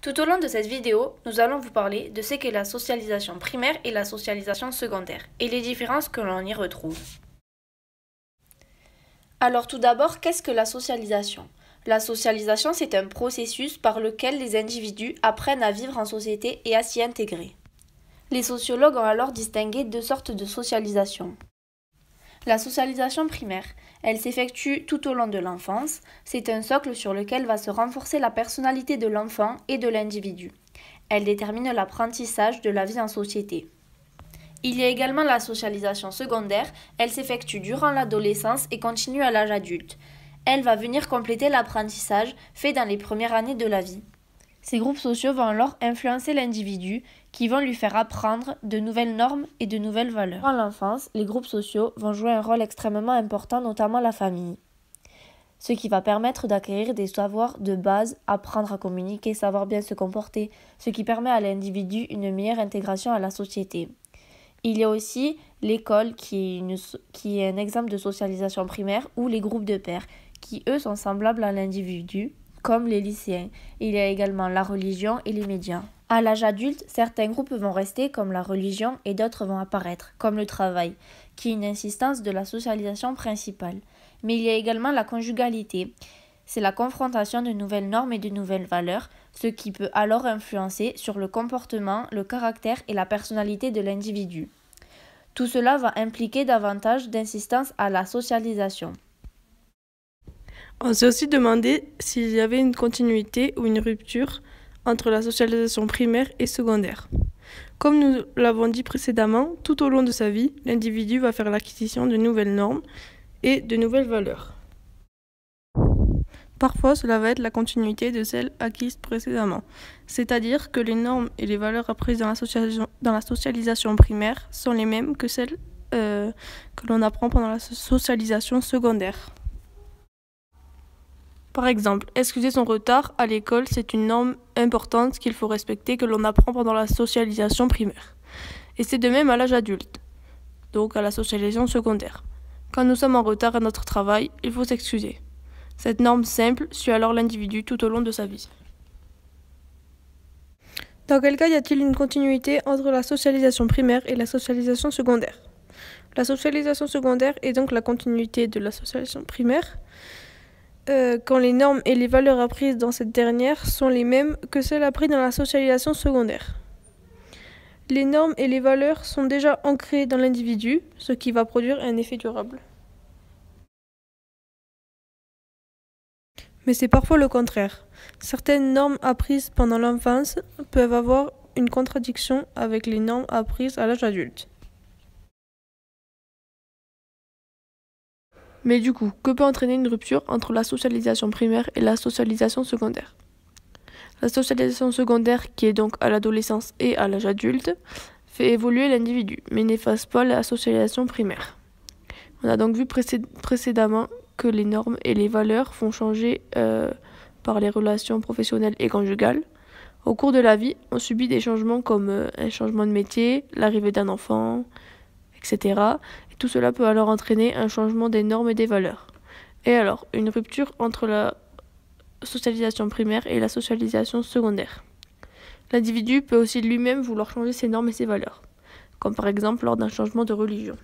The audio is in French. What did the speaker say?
Tout au long de cette vidéo, nous allons vous parler de ce qu'est la socialisation primaire et la socialisation secondaire, et les différences que l'on y retrouve. Alors tout d'abord, qu'est-ce que la socialisation? La socialisation, c'est un processus par lequel les individus apprennent à vivre en société et à s'y intégrer. Les sociologues ont alors distingué deux sortes de socialisation. La socialisation primaire, elle s'effectue tout au long de l'enfance. C'est un socle sur lequel va se renforcer la personnalité de l'enfant et de l'individu. Elle détermine l'apprentissage de la vie en société. Il y a également la socialisation secondaire. Elle s'effectue durant l'adolescence et continue à l'âge adulte. Elle va venir compléter l'apprentissage fait dans les premières années de la vie. Ces groupes sociaux vont alors influencer l'individu, qui vont lui faire apprendre de nouvelles normes et de nouvelles valeurs. Dans l'enfance, les groupes sociaux vont jouer un rôle extrêmement important, notamment la famille. Ce qui va permettre d'acquérir des savoirs de base, apprendre à communiquer, savoir bien se comporter, ce qui permet à l'individu une meilleure intégration à la société. Il y a aussi l'école qui est un exemple de socialisation primaire, ou les groupes de pairs, qui eux sont semblables à l'individu, comme les lycéens. Il y a également la religion et les médias. À l'âge adulte, certains groupes vont rester comme la religion et d'autres vont apparaître, comme le travail, qui est une insistance de la socialisation principale. Mais il y a également la conjugalité. C'est la confrontation de nouvelles normes et de nouvelles valeurs, ce qui peut alors influencer sur le comportement, le caractère et la personnalité de l'individu. Tout cela va impliquer davantage d'insistance à la socialisation. On s'est aussi demandé s'il y avait une continuité ou une rupture entre la socialisation primaire et secondaire. Comme nous l'avons dit précédemment, tout au long de sa vie, l'individu va faire l'acquisition de nouvelles normes et de nouvelles valeurs. Parfois, cela va être la continuité de celles acquises précédemment, c'est-à-dire que les normes et les valeurs apprises dans la socialisation primaire sont les mêmes que celles que l'on apprend pendant la socialisation secondaire. Par exemple, excuser son retard à l'école, c'est une norme importante qu'il faut respecter, que l'on apprend pendant la socialisation primaire. Et c'est de même à l'âge adulte, donc à la socialisation secondaire. Quand nous sommes en retard à notre travail, il faut s'excuser. Cette norme simple suit alors l'individu tout au long de sa vie. Dans quel cas y a-t-il une continuité entre la socialisation primaire et la socialisation secondaire? La socialisation secondaire est donc la continuité de la socialisation primaire, quand les normes et les valeurs apprises dans cette dernière sont les mêmes que celles apprises dans la socialisation secondaire. Les normes et les valeurs sont déjà ancrées dans l'individu, ce qui va produire un effet durable. Mais c'est parfois le contraire. Certaines normes apprises pendant l'enfance peuvent avoir une contradiction avec les normes apprises à l'âge adulte. Mais du coup, que peut entraîner une rupture entre la socialisation primaire et la socialisation secondaire? La socialisation secondaire, qui est donc à l'adolescence et à l'âge adulte, fait évoluer l'individu, mais n'efface pas la socialisation primaire. On a donc vu précédemment que les normes et les valeurs font changer par les relations professionnelles et conjugales. Au cours de la vie, on subit des changements comme un changement de métier, l'arrivée d'un enfant, etc. Et tout cela peut alors entraîner un changement des normes et des valeurs. Et alors, une rupture entre la socialisation primaire et la socialisation secondaire. L'individu peut aussi lui-même vouloir changer ses normes et ses valeurs, comme par exemple lors d'un changement de religion.